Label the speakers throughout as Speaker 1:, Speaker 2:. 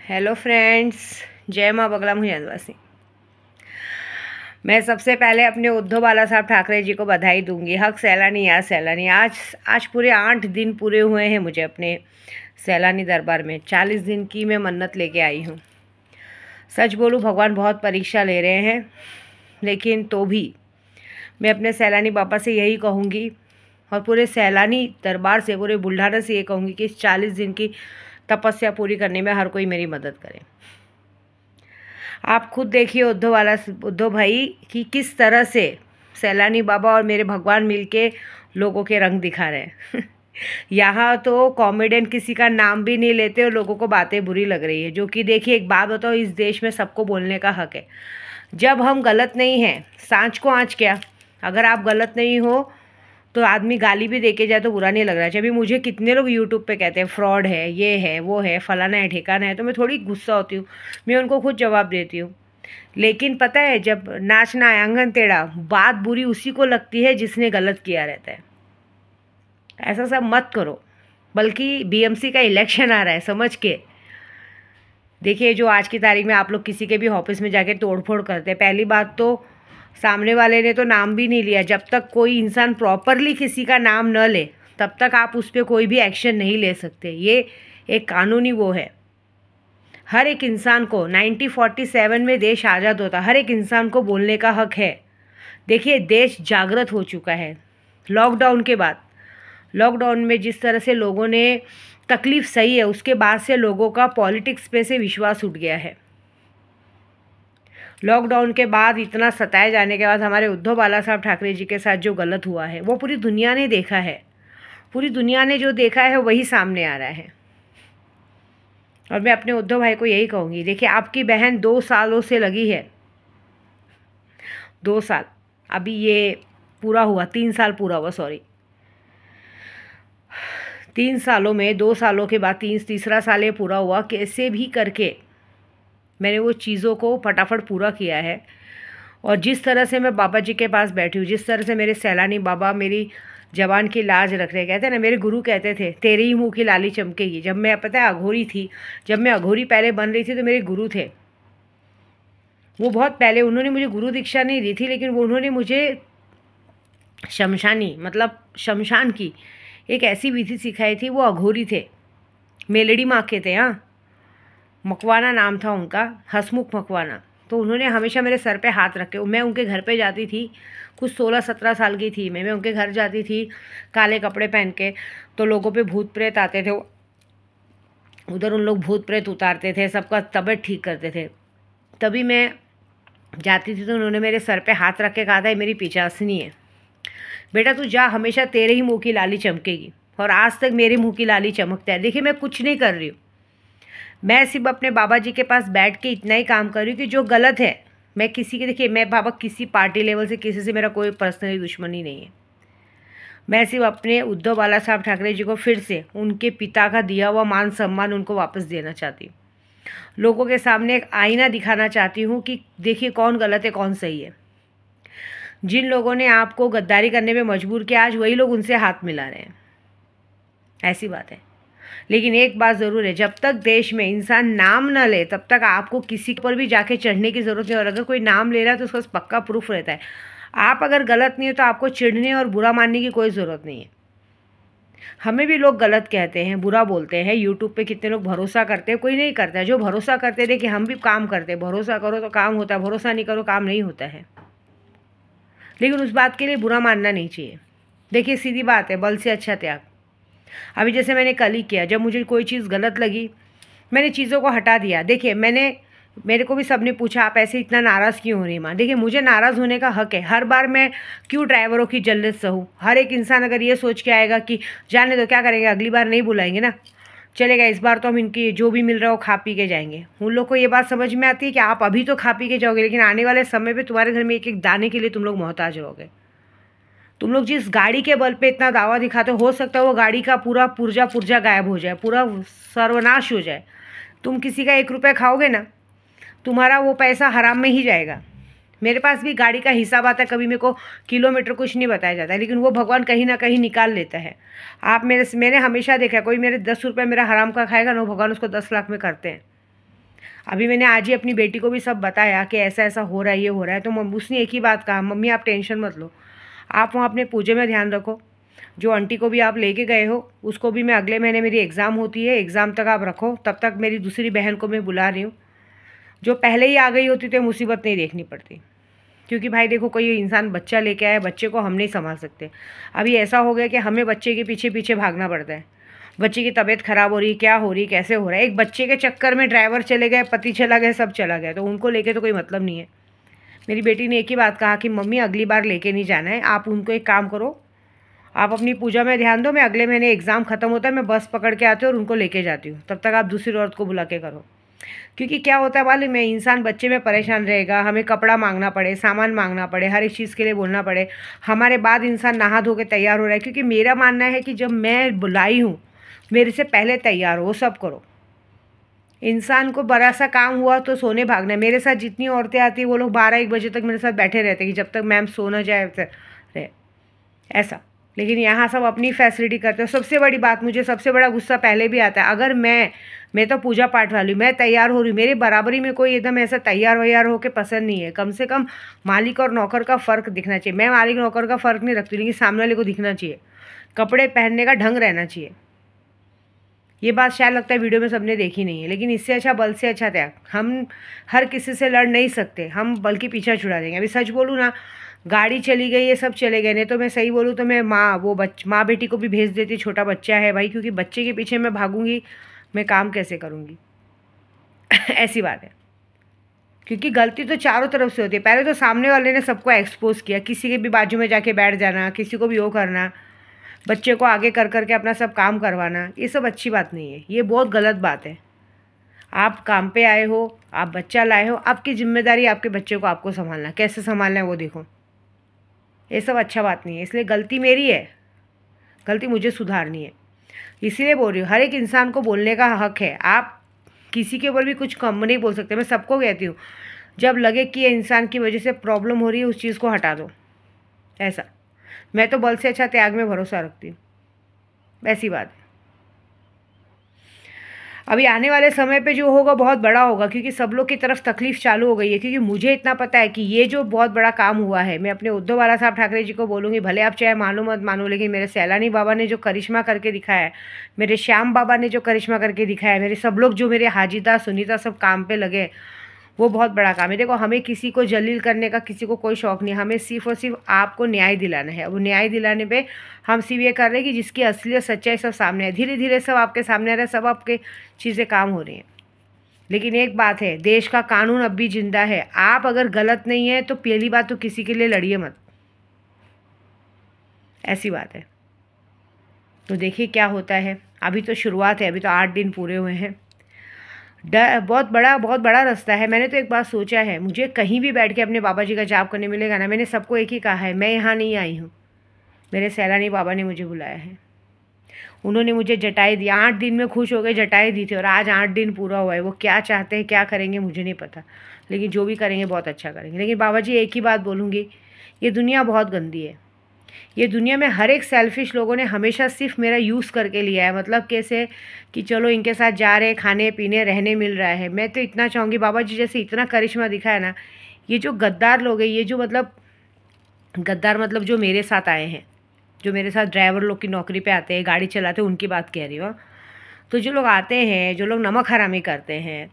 Speaker 1: Hello friends, जय माँ बगला मुहियादवासी। मैं सबसे पहले अपने उद्धव बाला साहब ठाकरे जी को बधाई दूंगी। हक सैलानी याद सैलानी। आज पूरे 8 दिन पूरे हुए हैं मुझे अपने सैलानी दरबार में। 40 दिन की मैं मन्नत लेके आई हूँ। सच बोलूँ, भगवान बहुत परीक्षा ले रहे हैं, लेकिन तो भी मैं अपने सैलानी बाबा से यही कहूँगी और पूरे सैलानी दरबार से, पूरे बुल्ढाना से ये कहूँगी कि इस 40 दिन की तपस्या पूरी करने में हर कोई मेरी मदद करे। आप खुद देखिए उद्धव भाई कि किस तरह से सैलानी बाबा और मेरे भगवान मिलके लोगों के रंग दिखा रहे हैं। यहाँ तो कॉमेडियन किसी का नाम भी नहीं लेते और लोगों को बातें बुरी लग रही है, जो कि देखिए एक बात बताओ, इस देश में सबको बोलने का हक है। जब हम गलत नहीं हैं, सांच को आँच क्या, अगर आप गलत नहीं हो तो आदमी गाली भी देके जाए तो बुरा नहीं लग रहा है। अभी मुझे कितने लोग यूट्यूब पे कहते हैं फ्रॉड है, ये है, वो है, फलाना है, ठिकाना है, तो मैं थोड़ी गुस्सा होती हूँ, मैं उनको खुद जवाब देती हूँ। लेकिन पता है, जब नाचना है आंगन टेढ़ा, बात बुरी उसी को लगती है जिसने गलत किया रहता है। ऐसा सब मत करो। बल्कि बीएमसी का इलेक्शन आ रहा है, समझ के देखिए। जो आज की तारीख में आप लोग किसी के भी ऑफिस में जाके तोड़फोड़ करते हैं, पहली बात तो सामने वाले ने तो नाम भी नहीं लिया। जब तक कोई इंसान प्रॉपरली किसी का नाम न ले, तब तक आप उस पर कोई भी एक्शन नहीं ले सकते। ये एक कानूनी वो है। हर एक इंसान को 1947 में देश आज़ाद होता, हर एक इंसान को बोलने का हक है। देखिए, देश जागृत हो चुका है लॉकडाउन के बाद। लॉकडाउन में जिस तरह से लोगों ने तकलीफ़ सही है, उसके बाद से लोगों का पॉलिटिक्स पे से विश्वास उठ गया है। लॉकडाउन के बाद इतना सताए जाने के बाद हमारे उद्धव बाला साहब ठाकरे जी के साथ जो गलत हुआ है, वो पूरी दुनिया ने देखा है। पूरी दुनिया ने जो देखा है वही सामने आ रहा है। और मैं अपने उद्धव भाई को यही कहूँगी, देखिए आपकी बहन 2 सालों से लगी है। 2 साल, अभी ये पूरा हुआ, 3 साल पूरा हुआ, सॉरी 3 सालों में 2 सालों के बाद तीसरा साल ये पूरा हुआ। कैसे भी करके मैंने वो चीज़ों को फटाफट पूरा किया है। और जिस तरह से मैं बाबा जी के पास बैठी हूँ, जिस तरह से मेरे सैलानी बाबा मेरी जबान की लाज रख रहे, कहते हैं ना, मेरे गुरु कहते थे तेरे ही मुँह की लाली चमकेगी। जब मैं, पता है, अघोरी थी, जब मैं अघोरी पहले बन रही थी, तो मेरे गुरु थे वो बहुत पहले। उन्होंने मुझे गुरु दीक्षा नहीं दी थी, लेकिन वो उन्होंने मुझे शमशानी, मतलब शमशान की एक ऐसी विधि सिखाई थी। वो अघोरी थे, मेलड़ी माँ के थे। हाँ, मकवाना नाम था उनका, हसमुख मकवाना। तो उन्होंने हमेशा मेरे सर पे हाथ रखे। मैं उनके घर पे जाती थी, कुछ 16-17 साल की थी मैं उनके घर जाती थी काले कपड़े पहन के। तो लोगों पे भूत प्रेत आते थे, उधर उन लोग भूत प्रेत उतारते थे, सबका तबीयत ठीक करते थे। तभी मैं जाती थी तो उन्होंने मेरे सर पे हाथ रख के कहा था, ये मेरी पिचासनी है, बेटा तू जा, हमेशा तेरे ही मुँह की लाली चमकेगी। और आज तक मेरे मुँह की लाली चमकता है। देखिए, मैं कुछ नहीं कर रही हूँ, मैं सिर्फ अपने बाबा जी के पास बैठ के इतना ही काम कर रही हूँ कि जो गलत है, मैं किसी के, देखिए मैं बाबा किसी पार्टी लेवल से किसी से मेरा कोई पर्सनली दुश्मनी नहीं है। मैं सिर्फ अपने उद्धव बाला साहब ठाकरे जी को फिर से उनके पिता का दिया हुआ मान सम्मान उनको वापस देना चाहती हूँ। लोगों के सामने एक आईना दिखाना चाहती हूँ कि देखिए कौन गलत है कौन सही है। जिन लोगों ने आपको गद्दारी करने में मजबूर किया, आज वही लोग उनसे हाथ मिला रहे हैं। ऐसी बात है। लेकिन एक बात ज़रूर है, जब तक देश में इंसान नाम ना ले, तब तक आपको किसी पर भी जाके चढ़ने की ज़रूरत नहीं। और अगर कोई नाम ले रहा है तो उसका पास पक्का प्रूफ रहता है। आप अगर गलत नहीं हो तो आपको चिढ़ने और बुरा मानने की कोई ज़रूरत नहीं है। हमें भी लोग गलत कहते हैं, बुरा बोलते हैं। यूट्यूब पे कितने लोग भरोसा करते हैं, कोई नहीं करता है। जो भरोसा करते थे कि हम भी काम करते हैं, भरोसा करो तो काम होता है, भरोसा नहीं करो काम नहीं होता है। लेकिन उस बात के लिए बुरा मानना नहीं चाहिए। देखिए, सीधी बात है, बल से अच्छा त्याग। अभी जैसे मैंने कल ही किया, जब मुझे कोई चीज़ गलत लगी, मैंने चीज़ों को हटा दिया। देखिए, मेरे को भी सबने पूछा आप ऐसे इतना नाराज़ क्यों हो रही माँ। देखिए, मुझे नाराज़ होने का हक है। हर बार मैं क्यों ड्राइवरों की जल्लत सहूँ। हर एक इंसान अगर ये सोच के आएगा कि जाने दो, क्या करेंगे, अगली बार नहीं बुलाएंगे ना, चलेगा, इस बार तो हम इनकी जो भी मिल रहा है वो खा पी के जाएंगे। उन लोग को ये बात समझ में आती है कि आप अभी तो खा पी के जाओगे, लेकिन आने वाले समय पर तुम्हारे घर में एक एक दाने के लिए तुम लोग मोहताज रहोगे। तुम लोग जिस गाड़ी के बल पे इतना दावा दिखाते हो सकता है वो गाड़ी का पूरा पुर्जा गायब हो जाए, पूरा सर्वनाश हो जाए। तुम किसी का 1 रुपया खाओगे ना, तुम्हारा वो पैसा हराम में ही जाएगा। मेरे पास भी गाड़ी का हिसाब आता है, कभी मेरे को किलोमीटर कुछ नहीं बताया जाता है, लेकिन वो भगवान कहीं ना कहीं निकाल लेता है। आप मैंने हमेशा देखा है, कोई मेरे 10 रुपये मेरा हराम का खाएगा ना, वो भगवान उसको 10 लाख में करते हैं। अभी मैंने आज ही अपनी बेटी को भी सब बताया कि ऐसा ऐसा हो रहा है, ये हो रहा है। तो उसने एक ही बात कहा, मम्मी आप टेंशन मत लो, आप वहाँ अपने पूजे में ध्यान रखो। जो आंटी को भी आप लेके गए हो उसको भी मैं अगले महीने मेरी एग्ज़ाम होती है, एग्ज़ाम तक आप रखो, तब तक मेरी दूसरी बहन को मैं बुला रही हूँ। जो पहले ही आ गई होती तो मुसीबत नहीं देखनी पड़ती। क्योंकि भाई देखो, कोई इंसान बच्चा लेके आया, बच्चे को हम नहीं संभाल सकते। अभी ऐसा हो गया कि हमें बच्चे के पीछे पीछे भागना पड़ता है। बच्चे की तबीयत ख़राब हो रही, क्या हो रही, कैसे हो रहा है। एक बच्चे के चक्कर में ड्राइवर चले गए, पति चला गया, सब चला गया। तो उनको लेके तो कोई मतलब नहीं है। मेरी बेटी ने एक ही बात कहा कि मम्मी अगली बार लेके नहीं जाना है, आप उनको एक काम करो, आप अपनी पूजा में ध्यान दो, मैं अगले महीने एग्ज़ाम ख़त्म होता है, मैं बस पकड़ के आती हूँ और उनको लेके जाती हूँ, तब तक आप दूसरी औरत को बुला के करो। क्योंकि क्या होता है मालूम है, इंसान बच्चे में परेशान रहेगा, हमें कपड़ा मांगना पड़े, सामान मांगना पड़े, हर एक चीज़ के लिए बोलना पड़े, हमारे बाद इंसान नहा धो के तैयार हो रहा है। क्योंकि मेरा मानना है कि जब मैं बुलाई हूँ, मेरे से पहले तैयार हो, सब करो। इंसान को बड़ा सा काम हुआ तो सोने भागना है। मेरे साथ जितनी औरतें आती हैं वो लोग 12-1 बजे तक मेरे साथ बैठे रहते हैं कि जब तक मैम सो ना जाए रहे, ऐसा। लेकिन यहाँ सब अपनी फैसिलिटी करते हो। सबसे बड़ी बात, मुझे सबसे बड़ा गुस्सा पहले भी आता है, अगर मैं तो पूजा पाठ वाली, मैं तैयार हो रही हूँ, मेरे बराबरी में कोई एकदम ऐसा तैयार वैयार हो के पसंद नहीं है। कम से कम मालिक और नौकर का फ़र्क दिखना चाहिए। मैं मालिक नौकर का फ़र्क नहीं रखती, लेकिन सामने वाले को दिखना चाहिए, कपड़े पहनने का ढंग रहना चाहिए। ये बात शायद लगता है वीडियो में सबने देखी नहीं है, लेकिन इससे अच्छा, बल से अच्छा त्याग। हम हर किसी से लड़ नहीं सकते, हम बल्कि पीछा छुड़ा देंगे। अभी सच बोलूँ ना, गाड़ी चली गई, ये सब चले गए, नहीं तो मैं सही बोलूँ तो मैं माँ बेटी को भी भेज देती, छोटा बच्चा है भाई, क्योंकि बच्चे के पीछे मैं भागूंगी, मैं काम कैसे करूँगी। ऐसी बात है। क्योंकि गलती तो चारों तरफ से होती है। पहले तो सामने वाले ने सबको एक्सपोज किया, किसी के भी बाजू में जाके बैठ जाना, किसी को भी वो करना, बच्चे को आगे कर करके अपना सब काम करवाना, ये सब अच्छी बात नहीं है, ये बहुत गलत बात है। आप काम पे आए हो, आप बच्चा लाए हो, आपकी जिम्मेदारी आपके बच्चे को आपको संभालना, कैसे संभालना है वो देखो। ये सब अच्छा बात नहीं है। इसलिए गलती मेरी है, गलती मुझे सुधारनी है, इसीलिए बोल रही हूँ। हर एक इंसान को बोलने का हक है, आप किसी के ऊपर भी कुछ कम नहीं बोल सकते। मैं सबको कहती हूँ, जब लगे कि ये इंसान की वजह से प्रॉब्लम हो रही है, उस चीज़ को हटा दो, ऐसा। मैं तो बल से अच्छा त्याग में भरोसा रखती हूँ, ऐसी बात है। अभी आने वाले समय पे जो होगा बहुत बड़ा होगा, क्योंकि सब लोग की तरफ तकलीफ चालू हो गई है। क्योंकि मुझे इतना पता है कि ये जो बहुत बड़ा काम हुआ है, मैं अपने उद्धव बाला साहब ठाकरे जी को बोलूँगी, भले आप चाहे मानो मत मानो, लेकिन मेरे सैलानी बाबा ने जो करिश्मा करके दिखाया है, मेरे श्याम बाबा ने जो करिश्मा करके दिखाया है, मेरे सब लोग जो मेरे हाजिदा सुनीता सब काम पे लगे, वो बहुत बड़ा काम है। देखो, हमें किसी को जलील करने का किसी को कोई शौक़ नहीं, हमें सिर्फ और सिर्फ आपको न्याय दिलाना है। वो न्याय दिलाने पे हम सिर्फ ये कर रहे हैं कि जिसकी असलियत सच्चाई सब सामने है, धीरे धीरे सब आपके सामने आ रहा है, सब आपके चीज़ें काम हो रही हैं। लेकिन एक बात है, देश का कानून अब भी जिंदा है। आप अगर गलत नहीं है तो पहली बात तो किसी के लिए लड़िए मत, ऐसी बात है। तो देखिए क्या होता है। अभी तो शुरुआत है, अभी तो 8 दिन पूरे हुए हैं। बहुत बड़ा रास्ता है। मैंने तो एक बात सोचा है, मुझे कहीं भी बैठ के अपने बाबा जी का जाप करने मिलेगा ना, मैंने सबको एक ही कहा है, मैं यहाँ नहीं आई हूँ, मेरे सैलानी बाबा ने मुझे बुलाया है। उन्होंने मुझे जटाई दी, 8 दिन में खुश हो गए, जटाई दी थी, और आज 8 दिन पूरा हुआ है। वो क्या चाहते हैं, क्या करेंगे, मुझे नहीं पता, लेकिन जो भी करेंगे बहुत अच्छा करेंगे। लेकिन बाबा जी एक ही बात बोलूँगी, ये दुनिया बहुत गंदी है। ये दुनिया में हर एक सेल्फिश लोगों ने हमेशा सिर्फ मेरा यूज़ करके लिया है। मतलब कैसे कि चलो इनके साथ जा रहे, खाने पीने रहने मिल रहा है। मैं तो इतना चाहूँगी, बाबा जी जैसे इतना करिश्मा दिखाया ना, ये जो गद्दार लोग हैं, ये जो मतलब गद्दार मतलब जो मेरे साथ आए हैं, जो मेरे साथ ड्राइवर लोग की नौकरी पे आते हैं, गाड़ी चलाते हैं, उनकी बात कह रही हूँ। तो जो लोग आते हैं, जो लोग नमक हरामी करते हैं,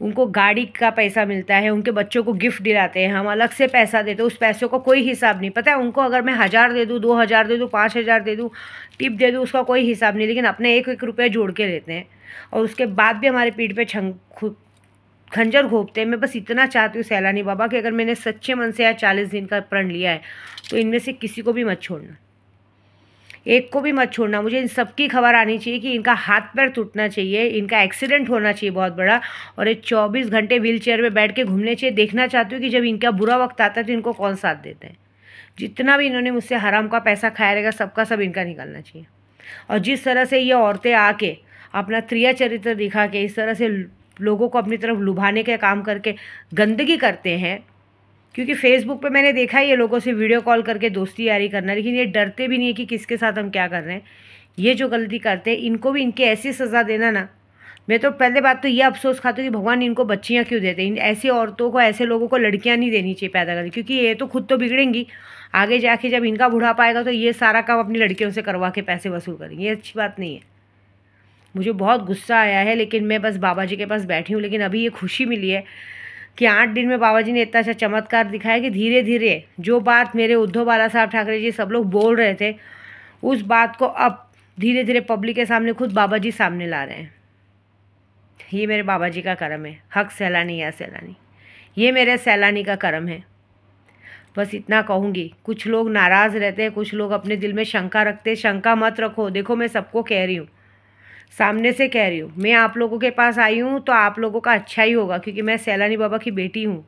Speaker 1: उनको गाड़ी का पैसा मिलता है, उनके बच्चों को गिफ्ट दिलाते हैं, हम अलग से पैसा देते हैं, उस पैसों का कोई हिसाब नहीं। पता है उनको, अगर मैं 1000 दे दूँ, 2000 दे दूँ, 5000 दे दूँ, टिप दे दूँ, उसका कोई हिसाब नहीं। लेकिन अपने 1-1 रुपये जोड़ के लेते हैं, और उसके बाद भी हमारे पीठ पे खंजर घोंपते हैं। मैं बस इतना चाहती हूँ सैलानी बाबा कि अगर मैंने सच्चे मन से आज 40 दिन का प्रण लिया है, तो इनमें से किसी को भी मत छोड़ना, एक को भी मत छोड़ना। मुझे इन सबकी खबर आनी चाहिए कि इनका हाथ पैर टूटना चाहिए, इनका एक्सीडेंट होना चाहिए बहुत बड़ा, और ये 24 घंटे व्हील चेयर में बैठ के घूमने चाहिए। देखना चाहती हूँ कि जब इनका बुरा वक्त आता है तो इनको कौन साथ देता है। जितना भी इन्होंने मुझसे हराम का पैसा खाया रहेगा, सबका सब इनका निकलना चाहिए। और जिस तरह से ये औरतें आके अपना त्रिया चरित्र दिखा के इस तरह से लोगों को अपनी तरफ लुभाने के काम करके गंदगी करते हैं, क्योंकि फेसबुक पे मैंने देखा है ये लोगों से वीडियो कॉल करके दोस्ती यारी करना, लेकिन ये डरते भी नहीं है कि किसके साथ हम क्या कर रहे हैं। ये जो गलती करते हैं, इनको भी इनकी ऐसी सज़ा देना ना, मैं तो पहले बात तो ये अफसोस खाती हूँ कि भगवान इनको बच्चियाँ क्यों देते हैं। ऐसी औरतों को, ऐसे लोगों को लड़कियाँ नहीं देनी चाहिए पैदा करके, क्योंकि ये तो खुद तो बिगड़ेंगी। आगे जाके जब इनका बुढ़ापा आएगा तो ये सारा काम अपनी लड़कियों से करवा के पैसे वसूल करेंगे। ये अच्छी बात नहीं है। मुझे बहुत गुस्सा आया है, लेकिन मैं बस बाबा जी के पास बैठी हूँ। लेकिन अभी ये खुशी मिली है कि 8 दिन में बाबा जी ने इतना अच्छा चमत्कार दिखाया कि धीरे धीरे जो बात मेरे उद्धव बाला साहब ठाकरे जी सब लोग बोल रहे थे, उस बात को अब धीरे धीरे पब्लिक के सामने खुद बाबा जी सामने ला रहे हैं। ये मेरे बाबा जी का कर्म है। हक सैलानी या सैलानी, ये मेरे सैलानी का कर्म है। बस इतना कहूँगी। कुछ लोग नाराज़ रहते हैं, कुछ लोग अपने दिल में शंका रखते हैं। शंका मत रखो। देखो, मैं सबको कह रही हूँ, सामने से कह रही हूँ। मैं आप लोगों के पास आई हूँ तो आप लोगों का अच्छा ही होगा, क्योंकि मैं सैलानी बाबा की बेटी हूँ।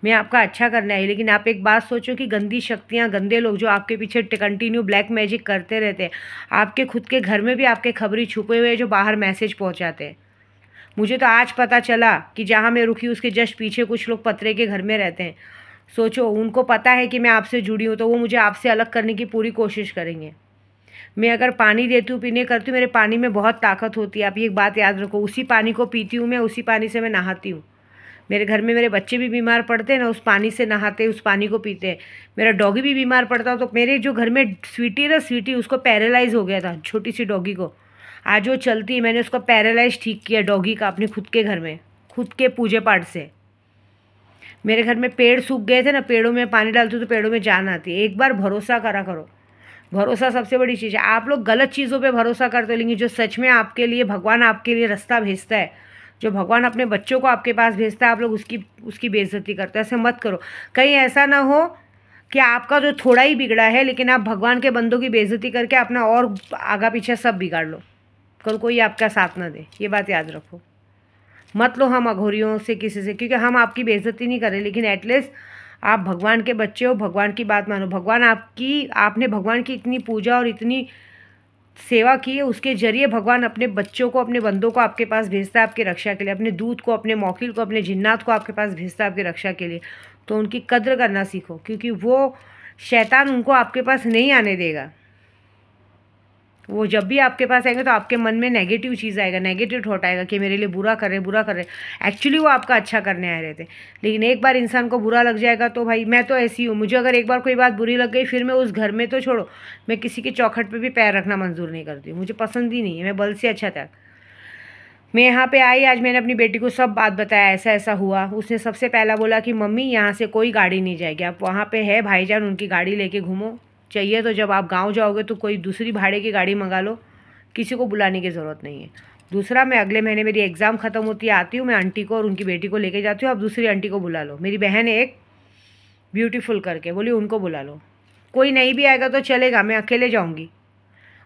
Speaker 1: मैं आपका अच्छा करने आई। लेकिन आप एक बात सोचो कि गंदी शक्तियाँ, गंदे लोग जो आपके पीछे कंटिन्यू ब्लैक मैजिक करते रहते हैं, आपके खुद के घर में भी आपके खबरी छुपे हुए जो बाहर मैसेज पहुँचाते हैं। मुझे तो आज पता चला कि जहाँ मैं रुकी उसके जस्ट पीछे कुछ लोग पतरे के घर में रहते हैं। सोचो, उनको पता है कि मैं आपसे जुड़ी हूँ, तो वो मुझे आपसे अलग करने की पूरी कोशिश करेंगे। मैं अगर पानी देती हूँ, पीने करती हूँ, मेरे पानी में बहुत ताकत होती है। आप ये एक बात याद रखो। उसी पानी को पीती हूँ मैं, उसी पानी से मैं नहाती हूँ। मेरे घर में मेरे बच्चे भी बीमार पड़ते हैं ना, उस पानी से नहाते, उस पानी को पीते हैं। मेरा डॉगी भी बीमार पड़ता, तो मेरे जो घर में स्वीटी ना, स्वीटी उसको पैरालाइज हो गया था, छोटी सी डॉगी को। आज वो चलती है। मैंने उसको पैरालाइज ठीक किया डॉगी का, अपने खुद के घर में, खुद के पूजे पाठ से। मेरे घर में पेड़ सूख गए थे ना, पेड़ों में पानी डालती हूँ तो पेड़ों में जान आती है। एक बार भरोसा करा करो। भरोसा सबसे बड़ी चीज़ है। आप लोग गलत चीज़ों पे भरोसा करते हो, लेकिन जो सच में आपके लिए भगवान आपके लिए रास्ता भेजता है, जो भगवान अपने बच्चों को आपके पास भेजता है, आप लोग उसकी बेइज्जती करते हो। ऐसे मत करो। कहीं ऐसा ना हो कि आपका जो थोड़ा ही बिगड़ा है, लेकिन आप भगवान के बंदों की बेइज्जती करके अपना और आगा पीछे सब बिगाड़ लो। कल कोई आपका साथ ना दे। ये बात याद रखो। मत लो हम अघोरियों से, किसी से, क्योंकि हम आपकी बेइज्जती नहीं कर रहे, लेकिन एटलीस्ट आप भगवान के बच्चे हो, भगवान की बात मानो। आपने भगवान की इतनी पूजा और इतनी सेवा की है, उसके जरिए भगवान अपने बच्चों को, अपने बंदों को आपके पास भेजता है आपकी रक्षा के लिए। अपने दूत को, अपने मौकिल को, अपने जिन्नात को आपके पास भेजता है आपकी रक्षा के लिए। तो उनकी कद्र करना सीखो, क्योंकि वो शैतान उनको आपके पास नहीं आने देगा। वो जब भी आपके पास आएंगे तो आपके मन में नेगेटिव चीज़ आएगा, नेगेटिव थॉट आएगा कि मेरे लिए बुरा कर रहे। एक्चुअली वो आपका अच्छा करने आए रहते। लेकिन एक बार इंसान को बुरा लग जाएगा तो भाई, मैं तो ऐसी हूँ, मुझे अगर एक बार कोई बात बुरी लग गई, फिर मैं उस घर में तो छोड़ो, मैं किसी की चौखट पे भी पैर रखना मंजूर नहीं करती हूँ। मुझे पसंद ही नहीं है। मैं बल से अच्छा था। मैं यहाँ पे आई, आज मैंने अपनी बेटी को सब बात बताया, ऐसा ऐसा हुआ। उसने सबसे पहला बोला कि मम्मी यहाँ से कोई गाड़ी नहीं जाएगी, आप वहाँ पे है भाईजान, उनकी गाड़ी लेके घूमो। चाहिए तो जब आप गांव जाओगे तो कोई दूसरी भाड़े की गाड़ी मंगा लो, किसी को बुलाने की ज़रूरत नहीं है। दूसरा, मैं अगले महीने मेरी एग्ज़ाम ख़त्म होती है, आती हूँ, मैं आंटी को और उनकी बेटी को लेके जाती हूँ। आप दूसरी आंटी को बुला लो। मेरी बहन है एक ब्यूटीफुल करके, बोली उनको बुला लो। कोई नहीं भी आएगा तो चलेगा, मैं अकेले जाऊँगी।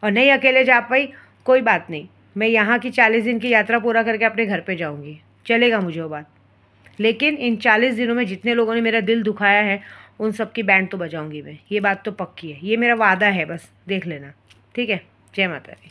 Speaker 1: और नहीं अकेले जा पाई, कोई बात नहीं, मैं यहाँ की 40 दिन की यात्रा पूरा करके अपने घर पे जाऊँगी, चलेगा मुझे वो बात। लेकिन इन 40 दिनों में जितने लोगों ने मेरा दिल दुखाया है, उन सब की बैंड तो बजाऊँगी मैं। ये बात तो पक्की है, ये मेरा वादा है, बस देख लेना। ठीक है। जय माता दी।